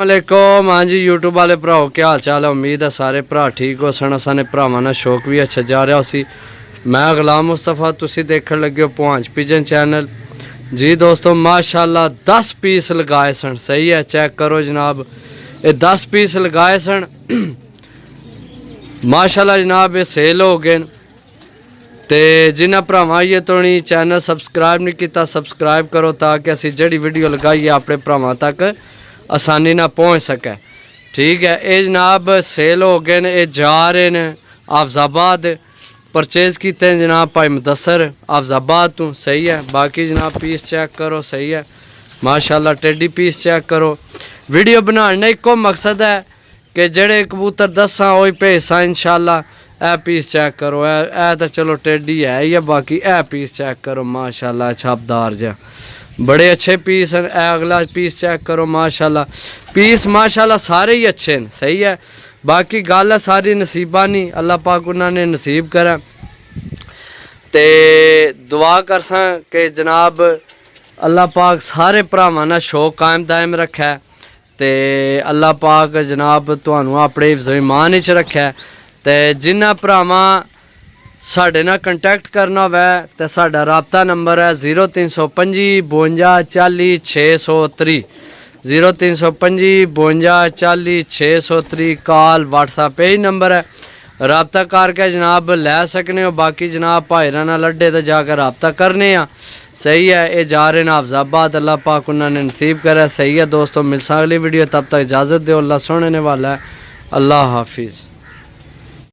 वालेकुम। हाँ जी यूट्यूब वाले भराओ क्या हाल चाल है। उम्मीद है सारे भरा ठीक हो सन। असाने भरावां नाल शौक भी अच्छा जा रहा उसी। मैं गुलाम मुस्तफा, तुसी देखने लगे हो पहुँच पिजन चैनल। जी दोस्तों माशाल्लाह 10 पीस लगाए सन। सही है, चेक करो जनाब, ये 10 पीस लगाए सन। माशाल्लाह जनाब ये सेल हो गए। तो जिन्हें भरावां ये तो नहीं चैनल सबसक्राइब नहीं किया, सबसक्राइब करो ताकि असी जड़ी वीडियो लगाइए अपने भरावां तक आसानी ना पहुँच सके। ठीक है, ये जनाब सेल हो गए ने, ये जा रहे ने हाफजाबाद। परचेज़ किते जनाब भाई मुदस्सर हाफजाबाद तो। सही है, बाकी जनाब पीस चेक करो। सही है माशाल्लाह, टेडी पीस चेक करो। वीडियो बनाने एको मकसद है कि जड़े कबूतर दसा वही भेजा इंशाल्लाह। ए पीस चेक करो, ए तो चलो टेडी है या बाकी ए पीस चेक करो माशाल्लाह छापदार जा, बड़े अच्छे पीस हैं। अगला पीस चेक करो माशाल्लाह, पीस माशाल्लाह सारे ही अच्छे हैं। सही है, बाकी गल है सारी नसीबा नहीं, अल्लाह पाक उन्होंने नसीब करा। ते दुआ कर कि जनाब अल्लाह पाक सारे भरावां ना शौक कायम दायम रखे। ते अल्लाह पाक जनाब तुहानू अपने हिफ्ज़ो ईमान विच रखे। ते जिन्हां भरावां साढ़े नाल कंटैक्ट करना होवे तो साडा राबता नंबर है 0325 52 40 630। 0325 52 40 630 कॉल व्हाट्सएप यही नंबर है। राबता करके जनाब लै सकने हो। बाकी जनाब भाईरा नाल अड्डे तो जाकर राबता करने आ। सही है, ये जा रहे हैं हाफजाबाद, अल्लाह पाक उन्होंने नसीब करे। सही है दोस्तों, मिलसा अगली वीडियो, तब तक इजाज़त दो। अल्लाह सुनने वाला है। अल्लाह हाफिज़।